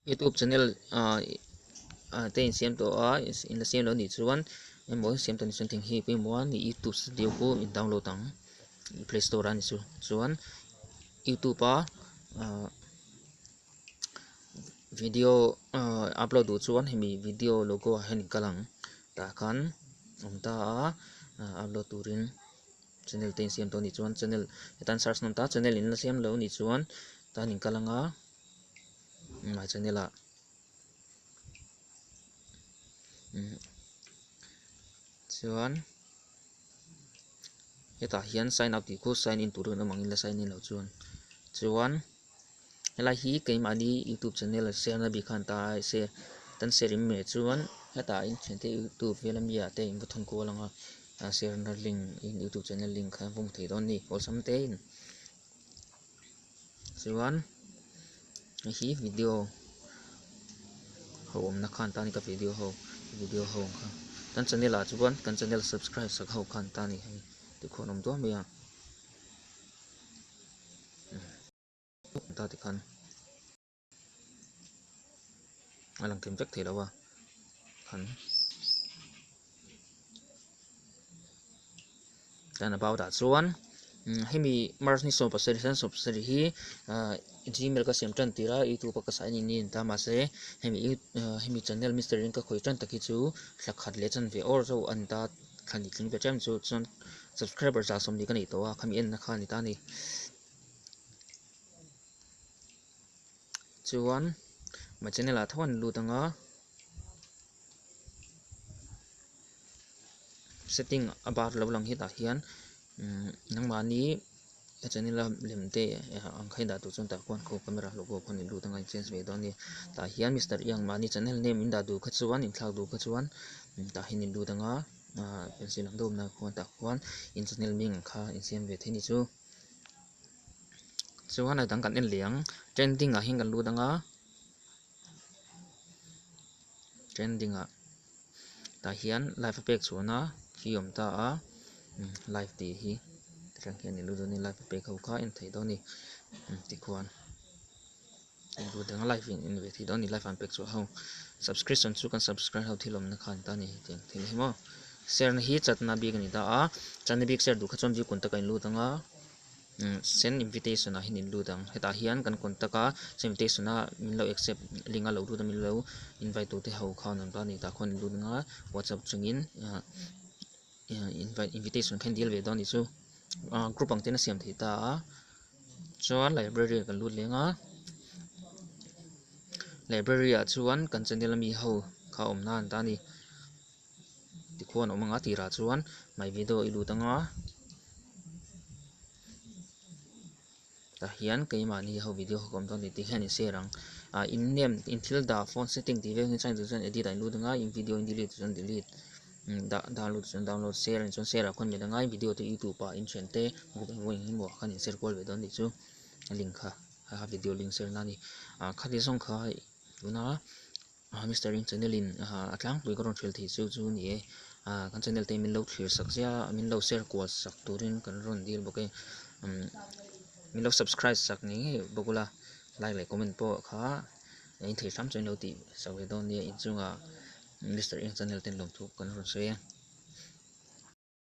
YouTube channel te in siam to in la siam lo ni chuan emo siam to ni chuan thing hi pe mo ni YouTube studio ko in download ang Play Store ani chu chuan YouTube video upload du chuan hemi video logo hen kalang ta kan ta upload turin channel te in siam to ni chuan channel tan search nom ta channel in la siam lo ni chuan ta ning kalanga my channel chuan heta hian sign up ti ko sign in turun amang in la sign in lo chuan helai hi keimani YouTube channel share na bi khan ta se tan share me chuan heta in chente YouTube velamia te in buthon ko langa share na link in YouTube channel link kha vung thei don ni all samte in chuan hi video hom na khan ta ni ka video ho kha tan channel a chuan kan channel subscribe sak ho khan ta ni hai ti khonom to me ya ta ti khan alang kem vek thei lawa khan tan about that chuan hemi mars ni so pasari hi gmail ka sem tran tira YouTube ka sign in ta ma se hemi channel Mr. Ring ka khoi tran taki chu thlakhat le chan ve or zo an ta khani tling ve cham chu chon subscriber za som ni ka nei to a khami en na khani ta ni chuan ma channel a thon lu tanga setting about lo lang hi ta hian nang mani channel lemte ang khaida tu chon ta kon ko camera logo kon lu tanga change ve don ni ta hian Mr. Yang mani channel name in da du kha chuan in thak du kha chuan ta hin lu tanga pencil ang dom na kon ta kon in channel ming kha in siam ve theni chu chuan a dang kan en liang trending a hing kan lu tanga trending a ta hian live page chuna khiom ta a live ti hi trang hian ni lu do ni live page ho kha in thei do ni ti khuan in lu dang live in ve thi do ni live an page chu ho subscription chu kan subscribe ho thilom na khan ta ni thing hi mo share na hi chatna bi gani da a channel big share du kha chom ji kun ta kan lu tanga send invitation a hin in lu dang heta hian kan kontaka invitation a min lo accept linga lo du da min lo invite to te ho kha nam ta ni ta khon lu nga WhatsApp chungin invite invitation khan deal ve don ni chu group ang tena siam thei ta chuan library kan lu lenga library a chuan kan channel mi ho kha om nan ta ni ti khon omanga ti ra chuan my video ilu tanga ta hian keimani ho video kom don ti hian in share ang in name in thil da phone setting ti ve chain chu chuan edit ai lu tanga in video in delete chuan delete download share in share a khon me danga video to YouTube pa in chente ngoi hi mo khan in share kol ve don ni chu link kha ha video link share na ni khati song kha tuna Mr. Ring channel in atlang pui ko ron thil thi chu chu ni kan channel te min lo thlir sak sia min lo share ko sak turin kan ron deal bokai min lo subscribe sak ni bokula like comment po kha in thei sam chen lo ti sak ve don ni in chunga Mr. Ring channel ten long thu kan ron share